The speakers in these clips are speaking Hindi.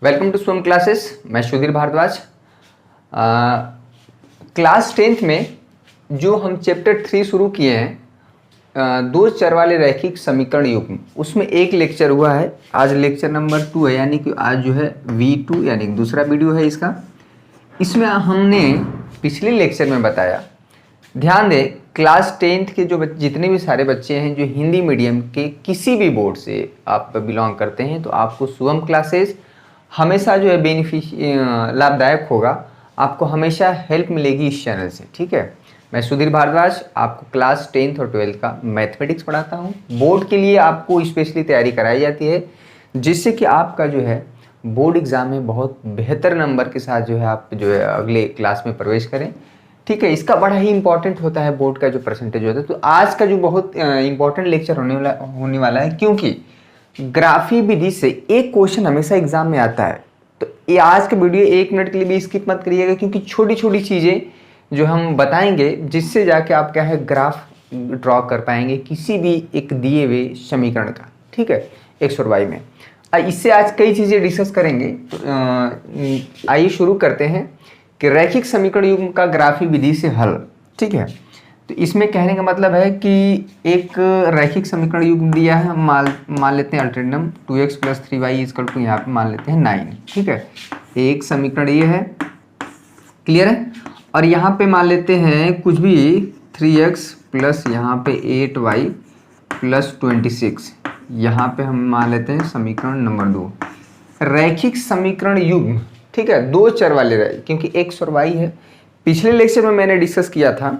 वेलकम टू स्वयं क्लासेस। मैं सुधीर भारद्वाज। क्लास 10th में जो हम चैप्टर 3 शुरू किए हैं, दो चर वाले रैखिक समीकरण युग्म, उसमें एक लेक्चर हुआ है। आज लेक्चर नंबर 2 है, यानी कि आज जो है V2 यानी कि दूसरा वीडियो है इसका। इसमें हमने पिछले लेक्चर में बताया, ध्यान दें, क्लास 10th के जो जितने भी सारे बच्चे हैं जो हिंदी मीडियम के किसी भी बोर्ड से आप बिलोंग करते हैं, तो आपको स्वयं क्लासेस हमेशा जो है लाभदायक होगा। आपको हमेशा हेल्प मिलेगी इस चैनल से, ठीक है। मैं सुधीर भारद्वाज आपको क्लास 10th और 12th का मैथमेटिक्स पढ़ाता हूँ। बोर्ड के लिए आपको स्पेशली तैयारी कराई जाती है, जिससे कि आपका जो है बोर्ड एग्ज़ाम में बहुत बेहतर नंबर के साथ जो है आप जो है अगले क्लास में प्रवेश करें, ठीक है। इसका बड़ा ही इंपॉर्टेंट होता है बोर्ड का जो परसेंटेज होता है। तो आज का जो बहुत इंपॉर्टेंट लेक्चर होने वाला है, क्योंकि ग्राफी विधि से एक क्वेश्चन हमेशा एग्जाम में आता है। तो ये आज का वीडियो 1 मिनट के लिए भी स्किप मत करिएगा, क्योंकि छोटी छोटी चीज़ें जो हम बताएंगे, जिससे जाके आप क्या है ग्राफ ड्रॉ कर पाएंगे किसी भी एक दिए हुए समीकरण का, ठीक है, एक्स और वाई में। इससे आज कई चीज़ें डिस्कस करेंगे। आइए शुरू करते हैं कि रैखिक समीकरण युग्म का ग्राफी विधि से हल, ठीक है। तो इसमें कहने का मतलब है कि एक रैखिक समीकरण युग्म दिया है, हम मान लेते हैं अल्टरनेटम 2x + 3y = यहाँ पे मान लेते हैं 9, ठीक है। एक समीकरण ये है, क्लियर है। और यहाँ पे मान लेते हैं कुछ भी 3x + यहाँ पे 8y + 26, यहाँ पे हम मान लेते हैं समीकरण नंबर 2 रैखिक समीकरण युग्म, ठीक है। दो चर वाले रहे, क्योंकि x और y है। पिछले लेक्चर में मैंने डिस्कस किया था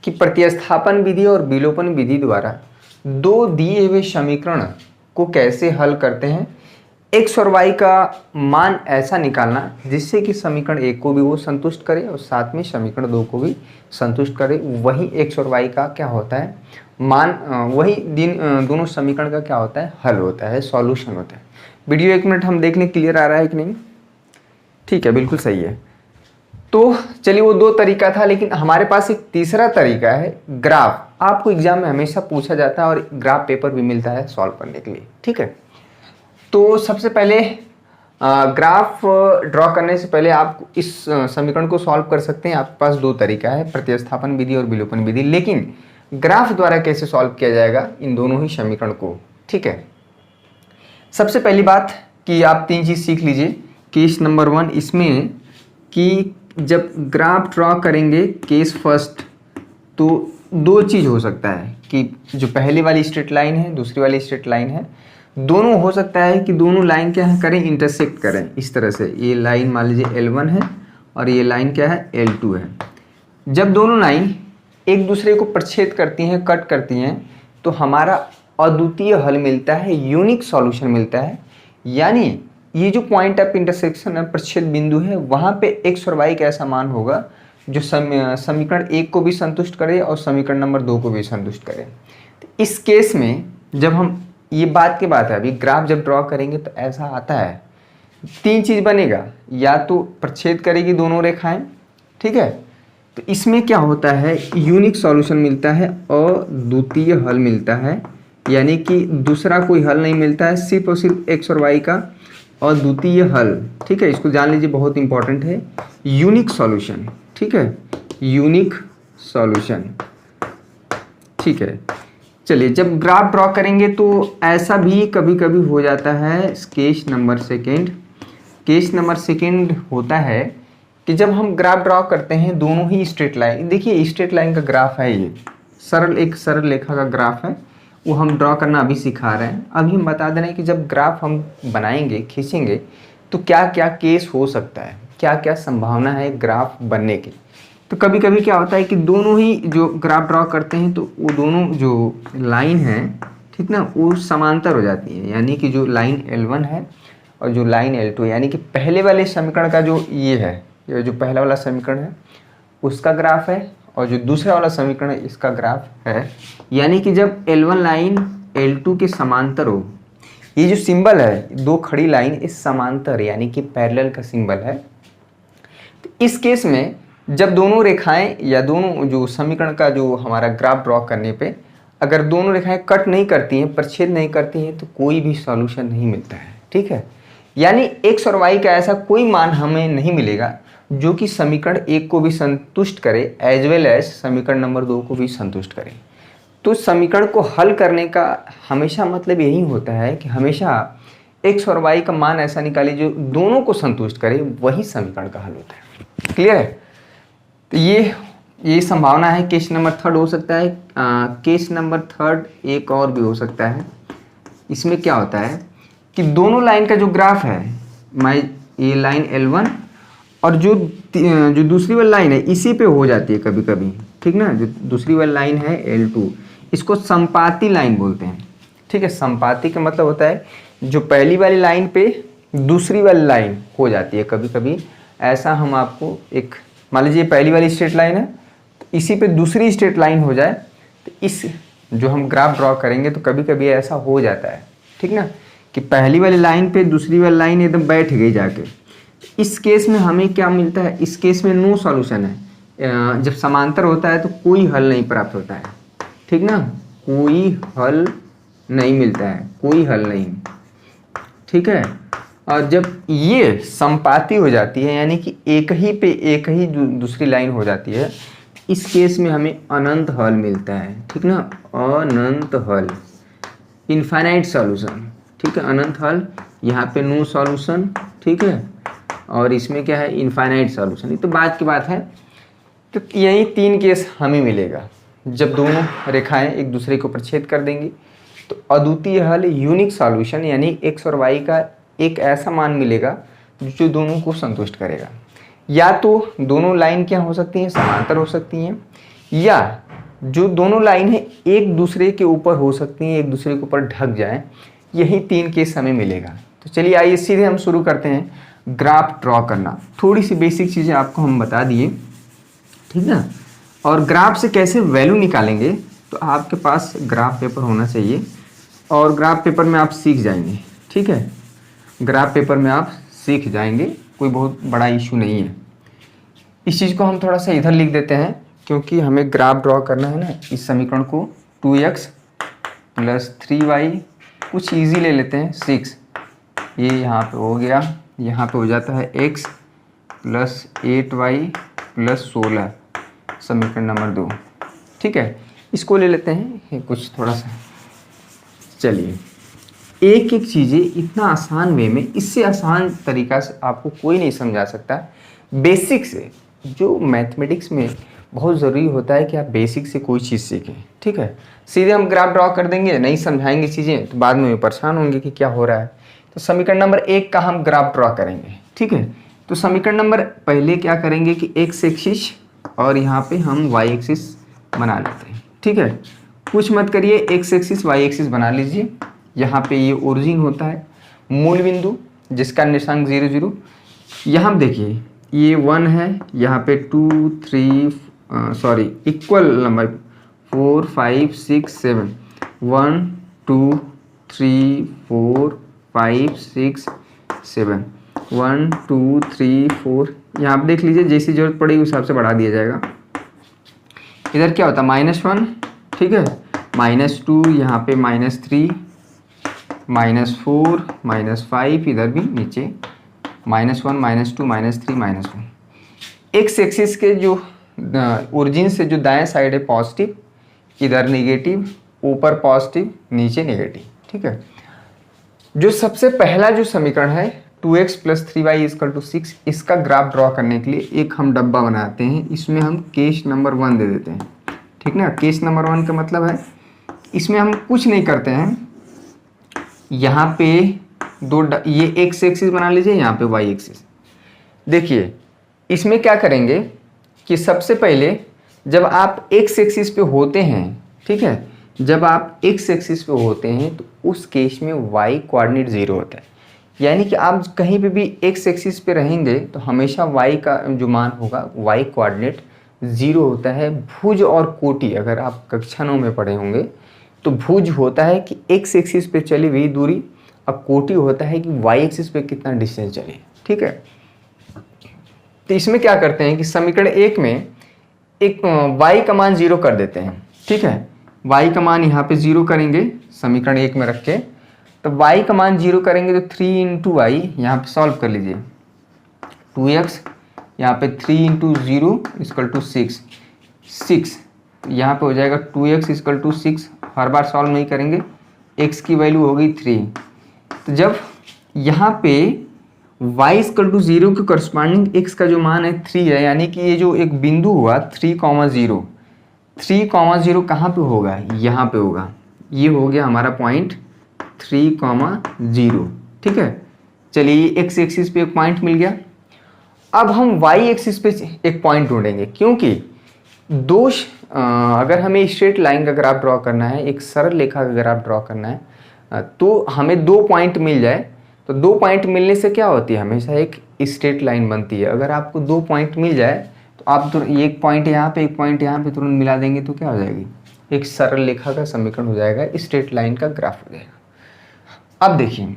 कि प्रतिस्थापन विधि और विलोपन विधि द्वारा दो दिए हुए समीकरण को कैसे हल करते हैं। x और y का मान ऐसा निकालना जिससे कि समीकरण 1 को भी वो संतुष्ट करे और साथ में समीकरण 2 को भी संतुष्ट करे। वही x और y का क्या होता है मान, वही दोनों समीकरण का क्या होता है हल होता है, सॉल्यूशन होता है। वीडियो 1 मिनट हम देख लें, क्लियर आ रहा है कि नहीं? ठीक है, बिल्कुल सही है। तो चलिए, वो दो तरीका था, लेकिन हमारे पास एक तीसरा तरीका है ग्राफ। आपको एग्जाम में हमेशा पूछा जाता है और ग्राफ पेपर भी मिलता है सॉल्व करने के लिए, ठीक है। तो सबसे पहले ग्राफ ड्रॉ करने से पहले आप इस समीकरण को सॉल्व कर सकते हैं। आपके पास दो तरीका है, प्रतिस्थापन विधि और विलोपन विधि। लेकिन ग्राफ द्वारा कैसे सॉल्व किया जाएगा इन दोनों ही समीकरण को, ठीक है। सबसे पहली बात कि आप 3 चीज़ सीख लीजिए। केस नंबर 1 इसमें कि जब ग्राफ ड्रॉ करेंगे केस फर्स्ट, तो दो चीज़ हो सकता है कि जो पहले वाली स्ट्रेट लाइन है, दूसरी वाली स्ट्रेट लाइन है, दोनों हो सकता है कि दोनों लाइन क्या है करें, इंटरसेक्ट करें। इस तरह से ये लाइन मान लीजिए L1 है और ये लाइन क्या है L2 है। जब दोनों लाइन एक दूसरे को प्रच्छेद करती हैं, कट करती हैं, तो हमारा अद्वितीय हल मिलता है, यूनिक सॉल्यूशन मिलता है। यानी ये जो पॉइंट ऑफ इंटरसेक्शन है, प्रच्छेद बिंदु है, वहाँ पे x और y का ऐसा मान होगा जो समीकरण 1 को भी संतुष्ट करे और समीकरण नंबर 2 को भी संतुष्ट करे। तो इस केस में जब हम ये बात की बात है, अभी ग्राफ जब ड्रॉ करेंगे तो ऐसा आता है, 3 चीज़ बनेगा, या तो प्रच्छेद करेगी दोनों रेखाएं, ठीक है। तो इसमें क्या होता है, यूनिक सॉल्यूशन मिलता है और द्वितीय हल मिलता है, यानी कि दूसरा कोई हल नहीं मिलता है, सिर्फ और सिर्फ x और y का और द्वितीय हल, ठीक है। इसको जान लीजिए, बहुत इंपॉर्टेंट है, यूनिक सॉल्यूशन, ठीक है, यूनिक सॉल्यूशन, ठीक है। चलिए, जब ग्राफ ड्रॉ करेंगे तो ऐसा भी कभी कभी हो जाता है। केस नंबर सेकेंड होता है कि जब हम ग्राफ ड्रॉ करते हैं दोनों ही स्ट्रेट लाइन, देखिए स्ट्रेट लाइन का ग्राफ है, ये एक सरल रेखा का ग्राफ है, वो हम ड्रॉ करना अभी सिखा रहे हैं। अभी हम बता दे रहे हैं कि जब ग्राफ हम बनाएंगे, खींचेंगे, तो क्या क्या केस हो सकता है, क्या क्या संभावना है ग्राफ बनने की। तो कभी कभी क्या होता है कि दोनों ही जो ग्राफ ड्रॉ करते हैं, तो वो दोनों जो लाइन है, ठीक ना, वो समांतर हो जाती है। यानी कि जो लाइन L1 है और जो लाइन L2 है, यानी कि पहले वाले समीकरण का जो ये है, ये जो पहला वाला समीकरण है उसका ग्राफ है, और जो दूसरा वाला समीकरण है इसका ग्राफ है। यानी कि जब L1 लाइन L2 के समांतर हो, ये जो सिंबल है, दो खड़ी लाइन इस समांतर यानी कि पैरेलल का सिंबल है। तो इस केस में जब दोनों रेखाएं या दोनों जो समीकरण का जो हमारा ग्राफ ड्रॉ करने पे अगर दोनों रेखाएं कट नहीं करती हैं, प्रच्छेद नहीं करती हैं, तो कोई भी सॉल्यूशन नहीं मिलता है, ठीक है। यानी एक्स और वाई का ऐसा कोई मान हमें नहीं मिलेगा जो कि समीकरण 1 को भी संतुष्ट करे एज वेल एज समीकरण नंबर 2 को भी संतुष्ट करे। तो समीकरण को हल करने का हमेशा मतलब यही होता है कि हमेशा एक्स और वाई का मान ऐसा निकालिए जो दोनों को संतुष्ट करे, वही समीकरण का हल होता है। क्लियर है? तो ये संभावना है। केस नंबर 3 हो सकता है, केस नंबर 3 एक और भी हो सकता है। इसमें क्या होता है कि दोनों लाइन का जो ग्राफ है, ये लाइन L1 और जो दूसरी वाली लाइन है इसी पे हो जाती है कभी कभी, ठीक ना। जो दूसरी वाली लाइन है L2, इसको संपाती लाइन बोलते हैं, ठीक है। संपाती का मतलब होता है जो पहली वाली लाइन पे दूसरी वाली लाइन हो जाती है कभी कभी। ऐसा हम आपको एक, मान लीजिए पहली वाली स्ट्रेट लाइन है तो इसी पे दूसरी स्ट्रेट लाइन हो जाए तो इस जो हम ग्राफ ड्रॉ करेंगे तो कभी कभी ऐसा हो जाता है, ठीक ना, कि पहली वाली लाइन पे दूसरी वाली लाइन एकदम बैठ गई जाके। इस केस में हमें क्या मिलता है, इस केस में नो सॉल्यूशन है। जब समांतर होता है तो कोई हल नहीं प्राप्त होता है, ठीक ना, कोई हल नहीं मिलता है, कोई हल नहीं, ठीक है। और जब ये संपाती हो जाती है यानी कि एक ही पे एक ही दूसरी लाइन हो जाती है, इस केस में हमें अनंत हल मिलता है, ठीक ना, अनंत हल, इनफाइनाइट सॉल्यूशन, ठीक है। अनंत हल, यहाँ पे नो सॉल्यूशन, ठीक है, और इसमें क्या है, इनफाइनाइट सॉल्यूशन। ये तो बात की बात है। तो यही 3 केस हमें मिलेगा जब दोनों रेखाएं एक दूसरे के ऊपर छेद कर देंगी तो अद्वितीय हल, यूनिक सॉल्यूशन, यानी एक्स और वाई का एक ऐसा मान मिलेगा जो दोनों को संतुष्ट करेगा। या तो दोनों लाइन क्या हो सकती हैं, समांतर हो सकती हैं, या जो दोनों लाइन है एक दूसरे के ऊपर हो सकती हैं, एक दूसरे के ऊपर ढक जाए। यही 3 केस हमें मिलेगा। तो चलिए आइए सीधे हम शुरू करते हैं ग्राफ ड्रॉ करना। थोड़ी सी बेसिक चीज़ें आपको हम बता दिए, ठीक ना। और ग्राफ से कैसे वैल्यू निकालेंगे, तो आपके पास ग्राफ पेपर होना चाहिए और ग्राफ पेपर में आप सीख जाएंगे, ठीक है। ग्राफ पेपर में आप सीख जाएंगे, कोई बहुत बड़ा इशू नहीं है। इस चीज़ को हम थोड़ा सा इधर लिख देते हैं क्योंकि हमें ग्राफ ड्रॉ करना है ना। इस समीकरण को 2x + 3y, कुछ इजी ले लेते हैं 6, ये यहाँ पे हो गया, यहाँ पे हो जाता है x + 8y + 16, समीकरण नंबर 2, ठीक है। इसको ले लेते हैं कुछ थोड़ा सा। चलिए एक एक चीज़ें इतना आसान वे में, इससे आसान तरीका से आपको कोई नहीं समझा सकता। बेसिक से, जो मैथमेटिक्स में बहुत ज़रूरी होता है कि आप बेसिक से कोई चीज़ सीखें, ठीक है। सीधे हम ग्राफ ड्रॉ कर देंगे, नहीं समझाएंगे चीज़ें तो बाद में परेशान होंगे कि क्या हो रहा है। तो समीकरण नंबर 1 का हम ग्राफ ड्रॉ करेंगे, ठीक है। तो समीकरण नंबर पहले क्या करेंगे कि एक्स एक्सिस और यहाँ पे हम वाई एक्सिस बना लेते हैं, ठीक है। कुछ मत करिए, एक्स एक्सिस वाई एक्सिस बना लीजिए। यहाँ पे ये ओरिजिन होता है, मूल बिंदु जिसका निर्देशांक 0 0। यहाँ देखिए ये 1 है, यहाँ पे 2 3 इक्वल नंबर 4 5 6 7, 1 2 3 4 5 6 7, 1 2 3 4। यहाँ पे देख लीजिए, जैसी जरूरत पड़ेगी उस हिसाब से बढ़ा दिया जाएगा। इधर क्या होता है -1, ठीक है, -2, यहाँ पे -3, -4 -5, इधर भी नीचे -1 -2 -3 -1। एक्स एक्सिस के जो ओरिजिन से जो दाएं साइड है पॉजिटिव, इधर नेगेटिव, ऊपर पॉजिटिव नीचे नेगेटिव, ठीक है। जो सबसे पहला जो समीकरण है 2x + 3y = 6, इसका ग्राफ ड्रॉ करने के लिए एक हम डब्बा बनाते हैं। इसमें हम केस नंबर 1 दे देते हैं, ठीक ना। केस नंबर 1 का मतलब है इसमें हम कुछ नहीं करते हैं। यहाँ पे ये एक्स एक्सिस बना लीजिए, यहाँ पे वाई एक्सिस। देखिए इसमें क्या करेंगे कि सबसे पहले जब आप एक्स एक्सिस पे होते हैं, ठीक है, जब आप एक्स एक्सिस पे होते हैं तो उस केस में वाई कोऑर्डिनेट 0 होता है। यानी कि आप कहीं पे भी एक्स एक्सिस पे रहेंगे तो हमेशा वाई का जो मान होगा वाई कोऑर्डिनेट 0 होता है। भुज और कोटि, अगर आप कक्षा 9 में पढ़े होंगे तो भुज होता है कि एक्स एक्सिस पे चली हुई दूरी, और कोटि होता है कि वाई एक्सिस पे कितना डिस्टेंस चले, ठीक है। तो इसमें क्या करते हैं कि समीकरण 1 में एक y का मान 0 कर देते हैं, ठीक है। y का मान यहाँ पे 0 करेंगे समीकरण 1 में रख के, तो y का मान 0 करेंगे तो 3 इंटू वाई, यहाँ पे सॉल्व कर लीजिए, 2x, यहाँ पे 3 इंटू 0 इक्वल टू 6, यहाँ पे हो जाएगा 2x इक्वल टू 6, हर बार सॉल्व नहीं करेंगे, x की वैल्यू हो गई 3। तो जब यहाँ पे y इक्वल टू 0 के करस्पॉन्डिंग x का जो मान है 3 है, यानी कि ये जो एक बिंदु हुआ 3,0, 3,0 कहाँ पे होगा, यहाँ पे होगा। ये हो गया हमारा पॉइंट 3,0, ठीक है। चलिए x एक्सिस पे एक पॉइंट मिल गया। अब हम y एक्सिस पे एक पॉइंट ढूंढेंगे, क्योंकि अगर हमें स्ट्रेट लाइन का ग्राफ ड्रॉ करना है, एक सरल रेखा का ग्राफ ड्रॉ करना है, तो हमें 2 पॉइंट मिल जाए, तो 2 पॉइंट मिलने से क्या होती है, हमेशा एक स्ट्रेट लाइन बनती है। अगर आपको 2 पॉइंट मिल जाए तो आप एक पॉइंट यहाँ पे, एक पॉइंट यहाँ पे तुरंत मिला देंगे तो क्या हो जाएगी, एक सरल रेखा का समीकरण हो जाएगा, स्ट्रेट लाइन का ग्राफ हो जाएगा। अब देखिए,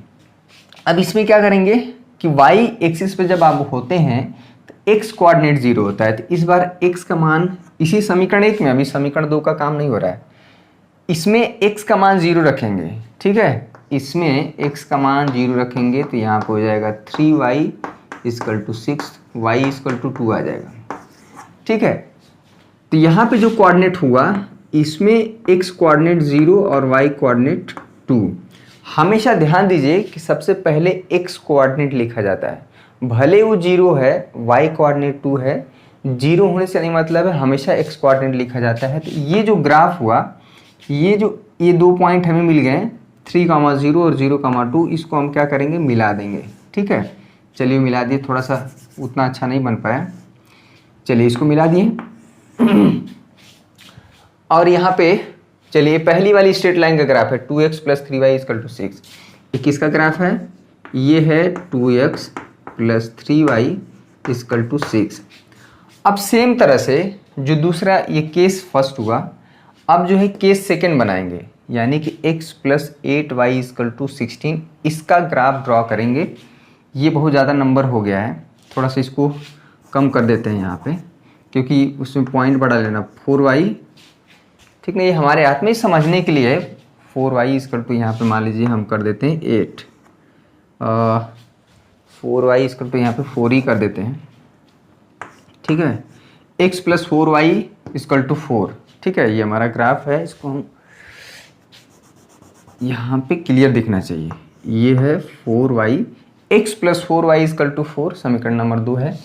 अब इसमें क्या करेंगे कि y एक्सिस पे जब आप होते हैं तो x कोऑर्डिनेट 0 होता है, तो इस बार x का मान इसी समीकरण 1 में, अभी समीकरण 2 का काम नहीं हो रहा है, इसमें x का मान 0 रखेंगे, ठीक है। इसमें x का मान 0 रखेंगे तो यहाँ पे हो जाएगा 3y equal to 6, y equal to 2 आ जाएगा, ठीक है। तो यहाँ पे जो कोऑर्डिनेट हुआ, इसमें x कोऑर्डिनेट 0 और y कोऑर्डिनेट 2। हमेशा ध्यान दीजिए कि सबसे पहले x कोऑर्डिनेट लिखा जाता है, भले वो 0 है, y कोऑर्डिनेट 2 है, 0 होने से नहीं मतलब है, हमेशा x कोऑर्डिनेट लिखा जाता है। तो ये जो ग्राफ हुआ, ये 2 पॉइंट हमें मिल गए, 3,0 और 0,2, इसको हम क्या करेंगे, मिला देंगे, ठीक है। चलिए मिला दिए, थोड़ा सा उतना अच्छा नहीं बन पाया, चलिए इसको मिला दिए। और यहाँ पे चलिए पहली वाली स्ट्रेट लाइन का ग्राफ है 2x plus 3y equal to 6, ये किसका ग्राफ है, ये है 2x plus 3y equal to 6। अब सेम तरह से जो दूसरा ये केस फर्स्ट हुआ, अब जो है केस सेकंड बनाएंगे, यानी कि x plus 8y equal to 16, इसका ग्राफ ड्रॉ करेंगे। ये बहुत ज़्यादा नंबर हो गया है, थोड़ा सा इसको कम कर देते हैं यहाँ पे, क्योंकि उसमें पॉइंट बढ़ा लेना, 4y, ठीक नहीं, ये हमारे हाथ में ही समझने के लिए है। 4y इक्वल टू यहाँ पे मान लीजिए हम कर देते हैं 8, 4y इक्वल टू यहाँ पे 4 ही कर देते हैं, ठीक है। x plus 4y equal to 4, ठीक है, ये हमारा ग्राफ है, इसको हम यहाँ पे क्लियर दिखना चाहिए। ये है 4y, x plus 4y equal to 4, समीकरण नंबर 2 है।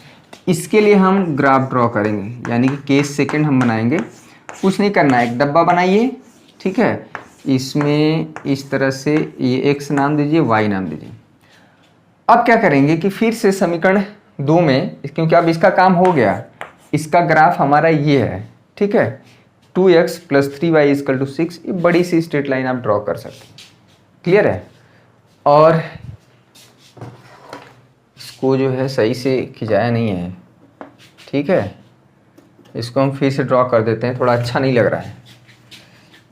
इसके लिए हम ग्राफ ड्रॉ करेंगे, यानी कि केस सेकंड हम बनाएंगे। कुछ नहीं करना है, एक डब्बा बनाइए, ठीक है, इसमें इस तरह से ये x नाम दीजिए, y नाम दीजिए। अब क्या करेंगे कि फिर से समीकरण 2 में, क्योंकि अब इसका काम हो गया, इसका ग्राफ हमारा ये है, ठीक है, 2x plus 3y equal to 6, ये बड़ी सी स्ट्रेट लाइन आप ड्रॉ कर सकते हैं, क्लियर है। और इसको जो है सही से खिंचाया नहीं है, ठीक है, इसको हम फिर से ड्रॉ कर देते हैं, थोड़ा अच्छा नहीं लग रहा है,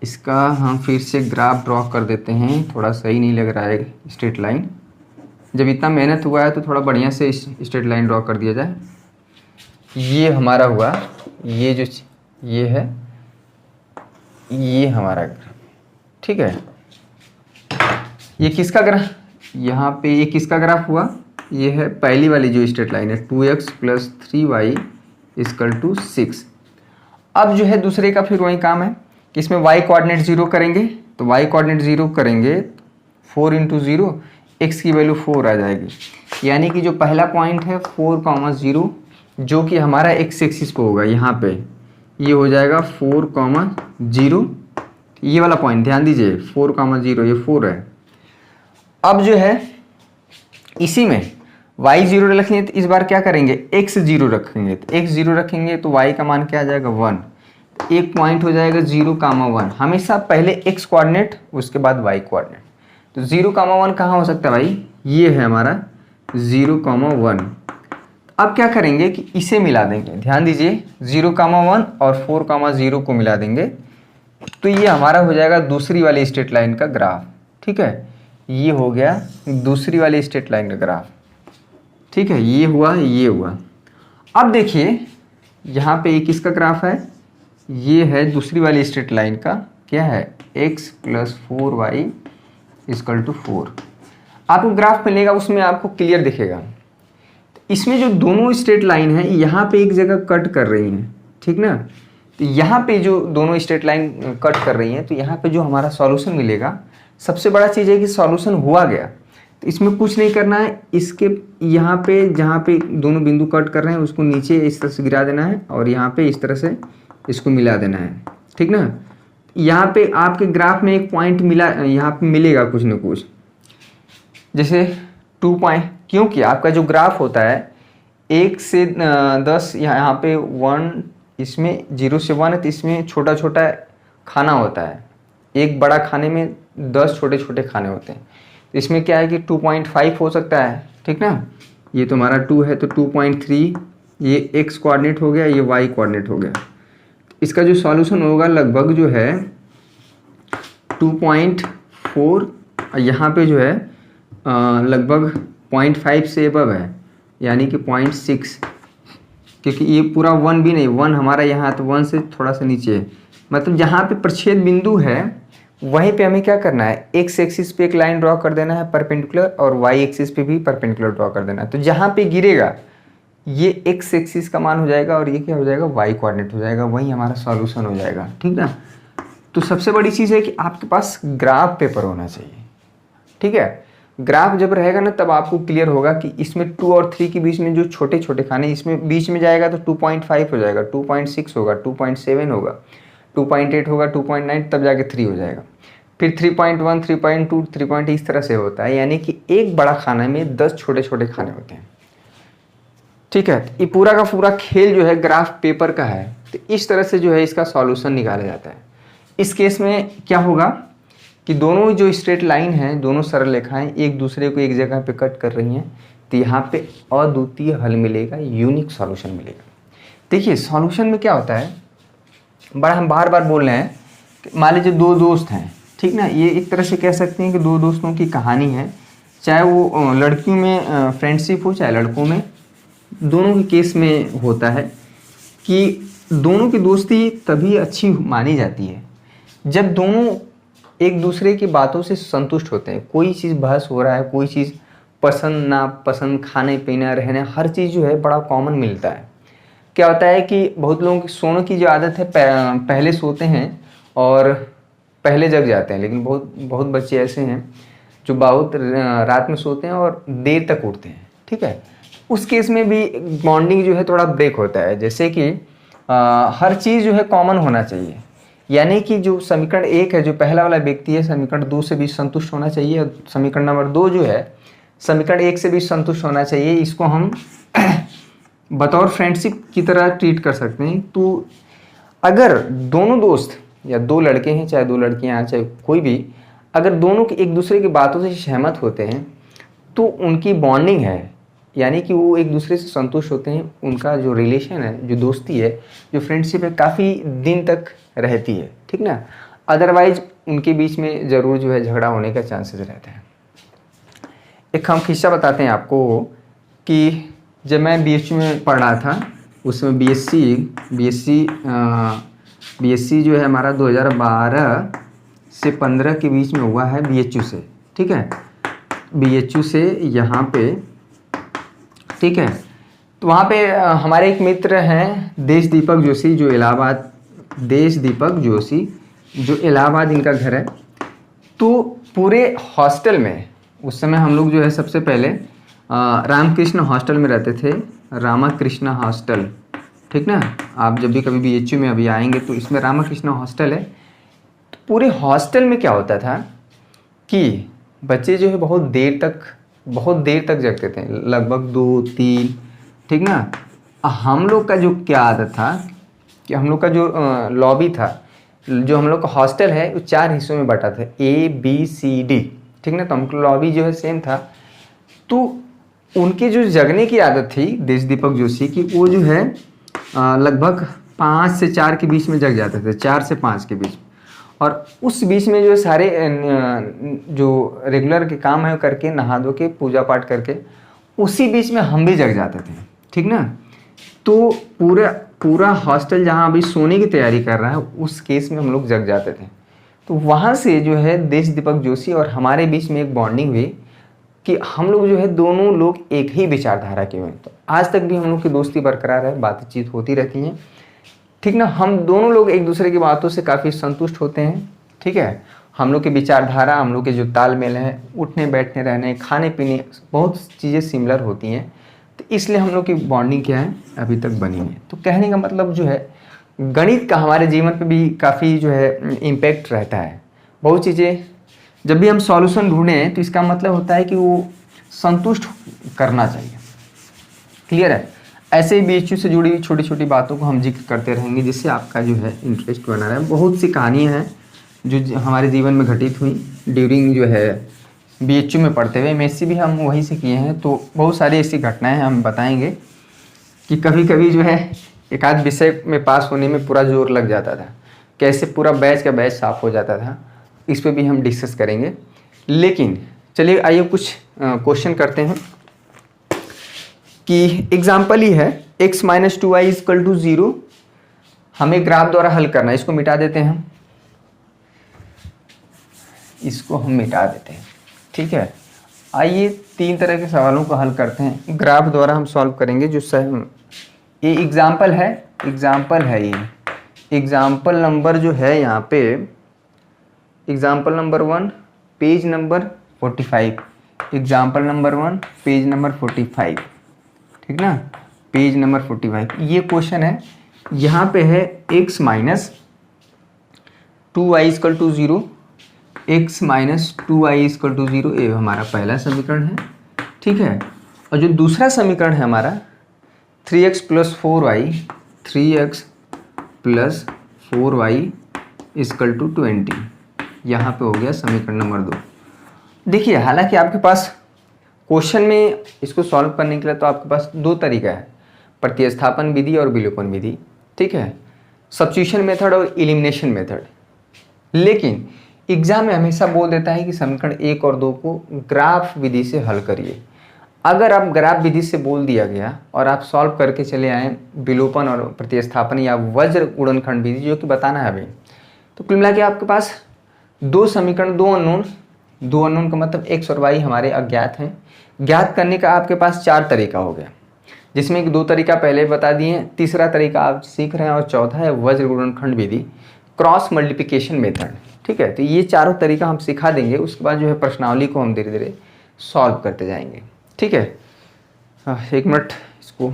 इसका हम फिर से ग्राफ ड्रॉ कर देते हैं, थोड़ा सही नहीं लग रहा है स्ट्रेट लाइन। जब इतना मेहनत हुआ है तो थोड़ा बढ़िया से स्ट्रेट लाइन ड्रॉ कर दिया जाए। ये हमारा हुआ, ये जो ये है, ये हमारा ग्राफ, ठीक है। ये किसका ग्राफ, यहाँ पे ये किसका ग्राफ हुआ, ये है पहली वाली जो स्ट्रेट लाइन है, 2x plus 3y equal to 6। अब जो है दूसरे का फिर वही काम है कि इसमें y कोऑर्डिनेट 0 करेंगे, तो y कोऑर्डिनेट 0 करेंगे, 4 इंटू 0, x की वैल्यू 4 आ जाएगी, यानी कि जो पहला पॉइंट है 4,0, जो कि हमारा x एक्सिस पे होगा, यहाँ पे ये हो जाएगा 4,0, ये वाला पॉइंट ध्यान दीजिए, 4,0, ये 4 है। अब जो है इसी में y 0 रखेंगे, तो इस बार क्या करेंगे, x 0 रखेंगे, तो x 0 रखेंगे तो y का मान क्या आ जाएगा, 1, एक पॉइंट हो जाएगा 0,1। हमेशा पहले x कोऑर्डिनेट, उसके बाद y कोऑर्डिनेट। तो 0,1 कहाँ हो सकता है भाई, ये है हमारा 0,1। अब क्या करेंगे कि इसे मिला देंगे, ध्यान दीजिए, 0,1 और 4,0 को मिला देंगे, तो ये हमारा हो जाएगा दूसरी वाली स्ट्रेट लाइन का ग्राफ, ठीक है। ये हो गया दूसरी वाली स्ट्रेट लाइन का ग्राफ, ठीक है, ये हुआ, ये हुआ। अब देखिए यहाँ पे एक किसका ग्राफ है, ये है दूसरी वाली स्ट्रेट लाइन का, क्या है, x plus 4y equal to 4। आपको ग्राफ मिलेगा, उसमें आपको क्लियर दिखेगा। इसमें जो दोनों स्ट्रेट लाइन है यहाँ पे एक जगह कट कर रही हैं, ठीक ना। तो यहाँ पे जो दोनों स्ट्रेट लाइन कट कर रही हैं, तो यहाँ पे जो हमारा सॉल्यूशन मिलेगा, सबसे बड़ा चीज़ है कि सॉल्यूशन हुआ गया। तो इसमें कुछ नहीं करना है, इसके यहाँ पे जहाँ पे दोनों बिंदु कट कर रहे हैं उसको नीचे इस तरह से गिरा देना है और यहाँ पे इस तरह से इसको मिला देना है, ठीक ना। यहाँ पे आपके ग्राफ में एक पॉइंट मिला, यहाँ पे मिलेगा कुछ न कुछ, जैसे 2 पॉइंट, क्योंकि आपका जो ग्राफ होता है 1 से 10, यहाँ पे 1, इसमें 0 से 1 है, तो इसमें छोटा छोटा खाना होता है, एक बड़ा खाने में 10 छोटे छोटे खाने होते हैं। तो इसमें क्या है कि 2.5 हो सकता है, ठीक ना। ये तो हमारा 2 है, तो 2.3 ये x कोऑर्डिनेट हो गया, ये y कोऑर्डिनेट हो गया। इसका जो सॉल्यूशन होगा लगभग जो है 2.4, यहाँ पे जो है लगभग 0.5 से अबव है, यानी कि 0.6, क्योंकि ये पूरा 1 भी नहीं, 1 हमारा यहाँ, तो 1 से थोड़ा सा नीचे है। मतलब जहाँ पे प्रच्छेद बिंदु है वहीं पे हमें क्या करना है, एक्स एक्सिस पे एक लाइन ड्रॉ कर देना है परपेंडिकुलर, और वाई एक्सिस पे भी परपेंडिकुलर ड्रॉ कर देना है। तो जहाँ पे गिरेगा ये एक्स एक्सिस का मान हो जाएगा और ये क्या हो जाएगा, वाई कोऑर्डिनेट हो जाएगा, वही हमारा सॉल्यूशन हो जाएगा, ठीक ना। तो सबसे बड़ी चीज़ है कि आपके पास ग्राफ पेपर होना चाहिए, ठीक है। ग्राफ जब रहेगा ना तब आपको क्लियर होगा कि इसमें 2 और 3 के बीच में जो छोटे छोटे खाने, इसमें बीच में जाएगा तो 2.5 हो जाएगा, 2.6 होगा, 2.7 होगा, 2.8 होगा, 2.9, तब जाके 3 हो जाएगा, फिर 3.1, 3.2, 3. इस तरह से होता है, यानी कि एक बड़ा खाने में 10 छोटे छोटे खाने होते हैं, ठीक है। ये पूरा का पूरा खेल जो है ग्राफ पेपर का है। तो इस तरह से जो है इसका सॉल्यूशन निकाला जाता है। इस केस में क्या होगा कि दोनों जो स्ट्रेट लाइन हैं, दोनों सरल रेखाएं एक दूसरे को एक जगह पे कट कर रही हैं, तो यहाँ पे अद्वितीय हल मिलेगा, यूनिक सॉल्यूशन मिलेगा। देखिए सॉल्यूशन में क्या होता है, बड़ा हम बार बार बोल रहे हैं, मान लीजिए 2 दोस्त हैं, ठीक ना। ये एक तरह से कह सकते हैं कि 2 दोस्तों की कहानी है, चाहे वो लड़कियों में फ्रेंडशिप हो चाहे लड़कों में, दोनों के केस में होता है कि दोनों की दोस्ती तभी अच्छी मानी जाती है जब दोनों एक दूसरे की बातों से संतुष्ट होते हैं। कोई चीज़ बहस हो रहा है, कोई चीज़ पसंद ना पसंद, खाने पीना रहने, हर चीज़ जो है बड़ा कॉमन मिलता है। क्या होता है कि बहुत लोगों की सोने की जो आदत है, पहले सोते हैं और पहले जग जाते हैं, लेकिन बहुत बच्चे ऐसे हैं जो बहुत रात में सोते हैं और देर तक उठते हैं, ठीक है। उस केस में भी बॉन्डिंग जो है थोड़ा ब्रेक होता है। जैसे कि हर चीज़ जो है कॉमन होना चाहिए, यानी कि जो समीकरण 1 है, जो पहला वाला व्यक्ति है, समीकरण 2 से भी संतुष्ट होना चाहिए, और समीकरण नंबर 2 जो है समीकरण 1 से भी संतुष्ट होना चाहिए। इसको हम बतौर फ्रेंडशिप की तरह ट्रीट कर सकते हैं। तो अगर दोनों दोस्त या 2 लड़के हैं, चाहे 2 लड़कियां हैं, चाहे कोई भी, अगर दोनों के एक दूसरे की बातों से सहमत होते हैं तो उनकी बॉन्डिंग है, यानी कि वो एक दूसरे से संतुष्ट होते हैं, उनका जो रिलेशन है, जो दोस्ती है, जो फ्रेंडशिप है, काफ़ी दिन तक रहती है, ठीक ना। अदरवाइज उनके बीच में ज़रूर जो है झगड़ा होने का चांसेस रहता है। एक हम किस्सा बताते हैं आपको कि जब मैं BHU में पढ़ रहा था, उसमें BSc जो है हमारा 2012 से 15 के बीच में हुआ है BHU से, ठीक है। BHU से यहाँ पे, ठीक है। तो वहाँ पे हमारे एक मित्र हैं देशदीपक जोशी, जो इलाहाबाद, देशदीपक जोशी जो इलाहाबाद इनका घर है। तो पूरे हॉस्टल में उस समय हम लोग जो है सबसे पहले रामकृष्ण हॉस्टल में रहते थे, रामाकृष्ण हॉस्टल, ठीक ना। आप जब भी कभी BHU में अभी आएंगे तो इसमें रामाकृष्ण हॉस्टल है। तो पूरे हॉस्टल में क्या होता था कि बच्चे जो है बहुत देर तक जगते थे, लगभग 2-3, ठीक ना। हम लोग का जो क्या आदत था कि हम लोग का जो लॉबी था, जो हम लोग का हॉस्टल है, वो 4 हिस्सों में बटा था, ABCD, ठीक ना। तो हमको लॉबी जो है सेम था। तो उनकी जो जगने की आदत थी देशदीपक जोशी की, वो जो है लगभग 5 से 4 के बीच में जग जाते थे, 4 से 5 के बीच। और उस बीच में जो सारे जो रेगुलर के काम है करके, नहा धो के, पूजा पाठ करके, उसी बीच में हम भी जग जाते थे, ठीक ना। तो पूरा हॉस्टल जहाँ अभी सोने की तैयारी कर रहा है, उस केस में हम लोग जग जाते थे। तो वहाँ से जो है देश दीपक जोशी और हमारे बीच में एक बॉन्डिंग हुई कि हम लोग जो है दोनों लोग एक ही विचारधारा के हुए। तो आज तक भी हम लोग की दोस्ती बरकरार है, बातचीत होती रहती है, ठीक ना। हम दोनों लोग एक दूसरे की बातों से काफ़ी संतुष्ट होते हैं, ठीक है। हम लोग की विचारधारा, हम लोग के जो तालमेल है, उठने बैठने रहने खाने पीने बहुत चीज़ें सिमिलर होती हैं। तो इसलिए हम लोग की बॉन्डिंग क्या है अभी तक बनी है। तो कहने का मतलब जो है गणित का हमारे जीवन पे भी काफ़ी जो है इम्पैक्ट रहता है। बहुत चीज़ें जब भी हम सॉल्यूशन ढूंढें तो इसका मतलब होता है कि वो संतुष्ट करना चाहिए। क्लियर है। ऐसे ही बीएचयू से जुड़ी छोटी छोटी बातों को हम जिक्र करते रहेंगे जिससे आपका जो है इंटरेस्ट बना रहे। बहुत सी कहानियाँ हैं जो हमारे जीवन में घटित हुई ड्यूरिंग जो है बीएचयू में पढ़ते हुए। एमएससी भी हम वहीं से किए हैं, तो बहुत सारी ऐसी घटनाएं हम बताएंगे कि कभी कभी जो है एक आध विषय में पास होने में पूरा जोर लग जाता था, कैसे पूरा बैच का बैच साफ हो जाता था, इस पे भी हम डिस्कस करेंगे। लेकिन चलिए आइए कुछ क्वेश्चन करते हैं कि एग्जाम्पल ही है x minus 2y equal to 0। हमें ग्राफ द्वारा हल करना है। इसको मिटा देते हैं, इसको हम मिटा देते हैं, ठीक है। आइए 3 तरह के सवालों को हल करते हैं, ग्राफ द्वारा हम सॉल्व करेंगे। जो ये एग्जाम्पल है ये एग्जाम्पल नंबर जो है यहाँ पे example number 1 page number 45, example number 1 page number 45, ठीक ना, पेज नंबर 45। ये क्वेश्चन है, यहाँ पे है x minus 2y equal to 0, x minus 2y equal to 0, ये हमारा पहला समीकरण है, ठीक है। और जो दूसरा समीकरण है हमारा 3x plus 4y, 3x plus 4y equal to 20, यहाँ पे हो गया समीकरण नंबर 2। देखिए हालांकि आपके पास क्वेश्चन में इसको सॉल्व करने के लिए तो आपके पास 2 तरीका है, प्रतिस्थापन विधि और विलोपन विधि, ठीक है, सब्स्टिट्यूशन मेथड और एलिमिनेशन मेथड। लेकिन एग्जाम में हमेशा बोल देता है कि समीकरण 1 और 2 को ग्राफ विधि से हल करिए। अगर आप ग्राफ विधि से बोल दिया गया और आप सॉल्व करके चले आए विलोपन और प्रतिस्थापन या वज्र गुणनखंड विधि जो कि बताना है अभी, तो कुल मिला के आपके पास 2 समीकरण, 2 अननोन का मतलब x और y हमारे अज्ञात हैं। ज्ञात करने का आपके पास 4 तरीका हो गया, जिसमें कि 2 तरीका पहले बता दिए हैं, तीसरा तरीका आप सीख रहे हैं और चौथा है वज्र गुणनखंड विधि, क्रॉस मल्टीप्लिकेशन मेथड, ठीक है। तो ये चारों तरीका हम सिखा देंगे, उसके बाद जो है प्रश्नावली को हम धीरे धीरे सॉल्व करते जाएंगे, ठीक है। 1 मिनट इसको,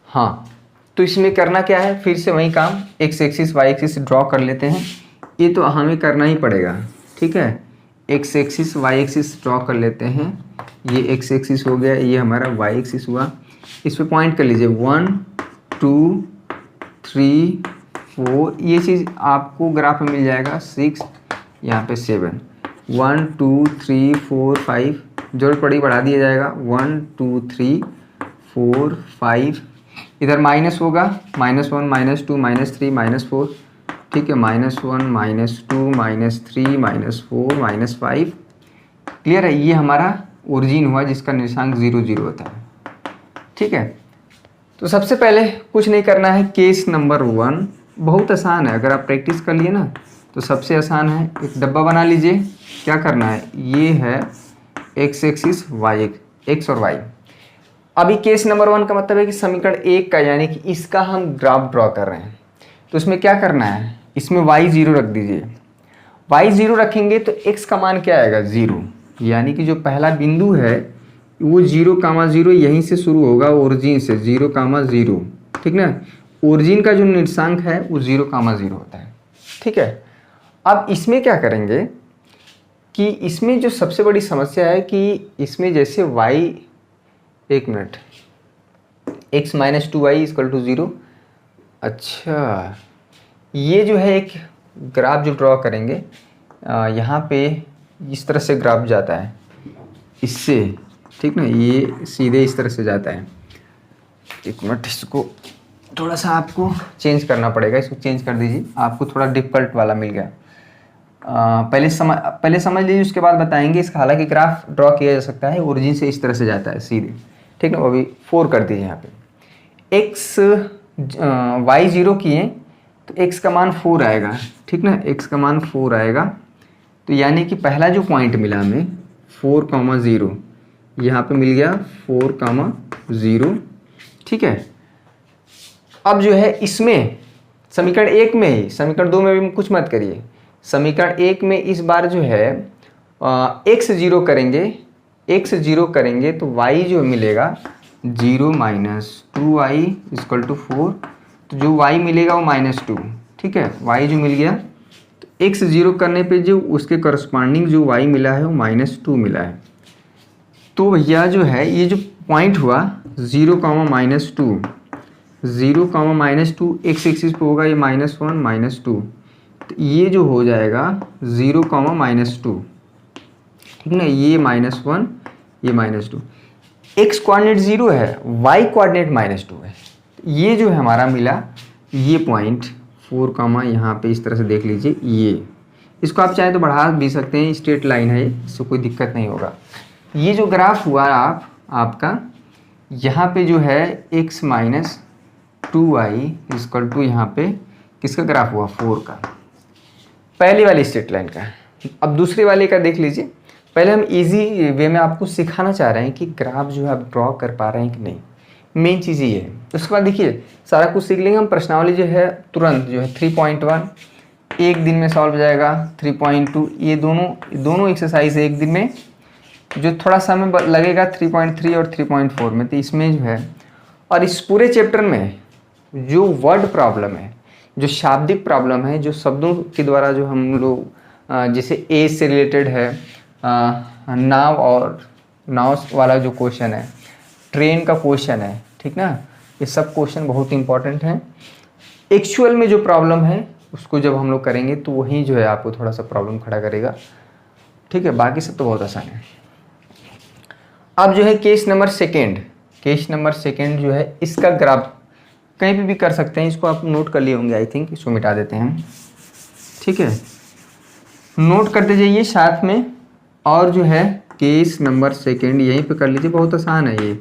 हाँ, तो इसमें करना क्या है, फिर से वही काम, x axis y axis draw कर लेते हैं। ये तो हमें करना ही पड़ेगा, ठीक है। x axis y axis draw कर लेते हैं, ये x एक्सिस हो गया, ये हमारा y एक्सिस हुआ। इस पे पॉइंट कर लीजिए 1 2 3 4, ये चीज़ आपको ग्राफ में मिल जाएगा 6, यहाँ पे 7, 1 2 3 4 5, जरूरत पड़ी बढ़ा दिया जाएगा 1 2 3 4 5, इधर माइनस होगा -1 -2 -3 -4, ठीक है, -1 -2 -3 -4 -5, क्लियर है। ये हमारा ओरिजिन हुआ जिसका निर्देशांक 0 0 होता है, ठीक है। तो सबसे पहले कुछ नहीं करना है, केस नंबर 1 बहुत आसान है, अगर आप प्रैक्टिस कर लिए ना तो सबसे आसान है। एक डब्बा बना लीजिए, क्या करना है, ये है x एक्सिस y, x और y। अभी केस नंबर 1 का मतलब है कि समीकरण 1 का यानी कि इसका हम ग्राफ ड्रॉ कर रहे हैं, तो इसमें क्या करना है, इसमें y 0 रख दीजिए। y 0 रखेंगे तो x का मान क्या आएगा 0, यानी कि जो पहला बिंदु है वो 0,0 यहीं से शुरू होगा, ओरिजिन से 0,0, ठीक ना। ओरिजिन का जो निर्देशांक है वो 0,0 होता है, ठीक है। अब इसमें क्या करेंगे कि इसमें जो सबसे बड़ी समस्या है कि इसमें जैसे y, 1 minute, x minus 2y equal to 0, अच्छा ये जो है एक ग्राफ जो ड्रॉ करेंगे, यहाँ पे इस तरह से ग्राफ जाता है इससे, ठीक ना, ये सीधे इस तरह से जाता है। 1 मिनट, इसको थोड़ा सा आपको चेंज करना पड़ेगा, इसको चेंज कर दीजिए, आपको थोड़ा डिफिकल्ट वाला मिल गया। पहले समझ लीजिए, उसके बाद बताएंगे इसका। हालांकि ग्राफ ड्रॉ किया जा सकता है, ओरिजिन से इस तरह से जाता है सीधे, ठीक ना। वो भी 4 कर दीजिए यहाँ पे, x y 0 किए तो x का मान 4 आएगा, ठीक ना, x का मान 4 आएगा। तो यानी कि पहला जो पॉइंट मिला हमें 4,0 यहाँ पे मिल गया 4,0, ठीक है। अब जो है इसमें समीकरण 1 में ही, समीकरण 2 में भी कुछ मत करिए, समीकरण 1 में इस बार जो है x 0 करेंगे तो y जो मिलेगा 0 - 2y = 4। तो जो y मिलेगा वो -2, ठीक है, y जो मिल गया, तो x 0 करने पे जो उसके करस्पॉन्डिंग जो y मिला है वो -2 मिला है। तो भैया जो है ये जो पॉइंट हुआ 0, -2, 0, -2 x एक्सिस पे होगा, ये -1 -2, तो ये जो हो जाएगा 0, -2, ठीक ना, ये -1 ये -2। x कोऑर्डिनेट 0 है, y कोऑर्डिनेट -2 है। ये जो है हमारा मिला ये पॉइंट 4, यहाँ पे इस तरह से देख लीजिए, ये इसको आप चाहे तो बढ़ा भी सकते हैं, स्ट्रेट लाइन है, इससे कोई दिक्कत नहीं होगा। ये जो ग्राफ हुआ आपका यहाँ पे जो है x - 2y = यहाँ पे किसका ग्राफ हुआ, 4 का, पहली वाली स्ट्रेट लाइन का। अब दूसरे वाले का देख लीजिए। पहले हम इजी वे में आपको सिखाना चाह रहे हैं कि ग्राफ जो है आप ड्रॉ कर पा रहे हैं कि नहीं, मेन चीज़ ये है। उसके बाद देखिए सारा कुछ सीख लेंगे हम। प्रश्नावली जो है तुरंत जो है 3.1 एक दिन में सॉल्व हो जाएगा, 3.2 ये दोनों एक्सरसाइज एक दिन में, जो थोड़ा समय लगेगा 3.3 और 3.4 में। तो इसमें जो है, और इस पूरे चैप्टर में जो वर्ड प्रॉब्लम है, जो शाब्दिक प्रॉब्लम है, जो शब्दों के द्वारा जो हम लोग जैसे एज से रिलेटेड है, नाव और नाव वाला जो क्वेश्चन है, ट्रेन का क्वेश्चन है, ठीक ना, ये सब क्वेश्चन बहुत इंपॉर्टेंट हैं। एक्चुअल में जो प्रॉब्लम है उसको जब हम लोग करेंगे तो वही जो है आपको थोड़ा सा प्रॉब्लम खड़ा करेगा, ठीक है, बाकी सब तो बहुत आसान है। अब जो है केस नंबर सेकेंड जो है इसका ग्राफ कहीं पे भी कर सकते हैं, इसको आप नोट कर लिए होंगे आई थिंक, इसको मिटा देते हैं, ठीक है, नोट करते जाइए साथ में। और जो है केस नंबर सेकेंड यहीं पे कर लीजिए, बहुत आसान है ये।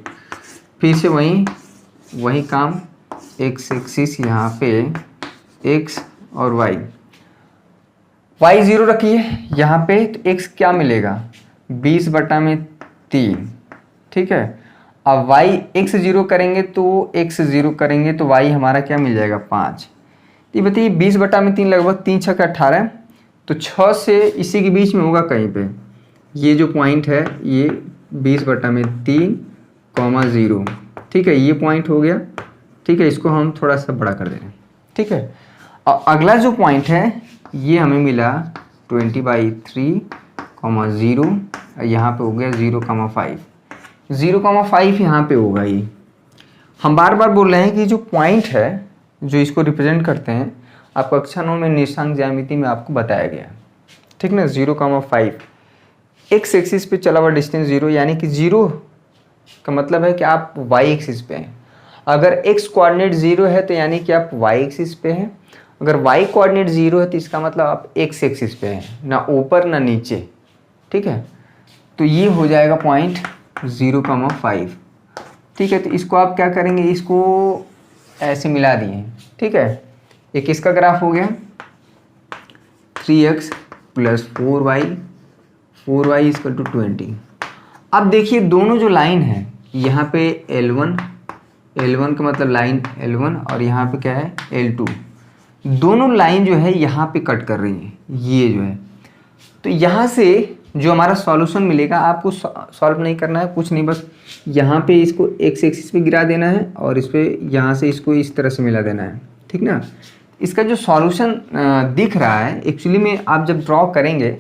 फिर से वही काम, x एक्सिस यहाँ पे x और y 0 रखिए यहाँ पे, तो x क्या मिलेगा 20/3, ठीक है। अब y x 0 करेंगे तो y हमारा क्या मिल जाएगा 5। ये बताइए 20/3 लगभग 3 6 18, तो 6 से इसी के बीच में होगा कहीं पे। ये जो पॉइंट है ये 20/3, 0, ठीक है, ये पॉइंट हो गया, ठीक है, इसको हम थोड़ा सा बड़ा कर दे रहे हैं, ठीक है। और अगला जो पॉइंट है ये हमें मिला 20/3, 0, यहाँ पे हो गया 0,5, 0,5 यहाँ पे होगा। ये हम बार बार बोल रहे हैं कि जो पॉइंट है जो इसको रिप्रेजेंट करते हैं, आपको कक्षा 9 में निर्देशांक ज्यामिति में आपको बताया गया, ठीक ना, 0,5 x एक्सिस पे चला हुआ डिस्टेंस 0, यानी कि 0 का मतलब है कि आप y एक्सिस पे हैं। अगर x कोऑर्डिनेट 0 है तो यानी कि आप y एक्सिस पे हैं, अगर y कोऑर्डिनेट 0 है तो इसका मतलब आप x एक्सिस पे हैं, ना ऊपर ना नीचे, ठीक है। तो ये हो जाएगा पॉइंट 0,5, ठीक है। तो इसको आप क्या करेंगे, इसको ऐसे मिला दिए, ठीक है। एक इसका ग्राफ हो गया 3x + 4y = 20। अब देखिए दोनों जो लाइन है यहाँ पे L1 का मतलब लाइन L1 और यहाँ पे क्या है L2, दोनों लाइन जो है यहाँ पे कट कर रही है, ये जो है। तो यहाँ से जो हमारा सॉल्यूशन मिलेगा, आपको सॉल्व नहीं करना है कुछ नहीं, बस यहाँ पे इसको x एक्सिस पे गिरा देना है और इस पे यहाँ से इसको इस तरह से मिला देना है, ठीक ना। इसका जो सॉल्यूशन दिख रहा है एक्चुअली में आप जब ड्रॉ करेंगे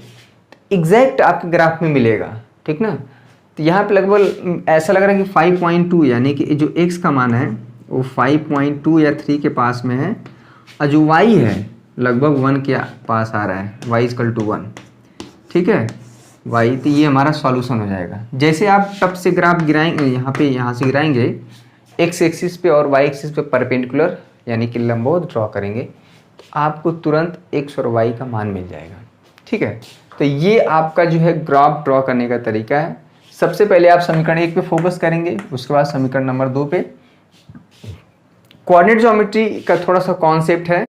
एग्जैक्ट आपके ग्राफ में मिलेगा, ठीक ना। तो यहाँ पे लगभग ऐसा लग रहा है कि 5.2, यानी कि जो x का मान है वो 5.2 या 3 के पास में है, और जो y है लगभग 1 के पास आ रहा है, y = 1, ठीक है, y। तो ये हमारा सॉल्यूशन हो जाएगा। जैसे आप टप से ग्राफ गिराएंगे, यहाँ से गिराएंगे x एक्सिस पे और y एक्सिस पे परपेंडिकुलर यानी कि लंबवत ड्रॉ करेंगे, तो आपको तुरंत x और y का मान मिल जाएगा, ठीक है। तो ये आपका जो है ग्राफ ड्रॉ करने का तरीका है। सबसे पहले आप समीकरण 1 पे फोकस करेंगे, उसके बाद समीकरण नंबर 2 पे। कोऑर्डिनेट ज्योमेट्री का थोड़ा सा कॉन्सेप्ट है,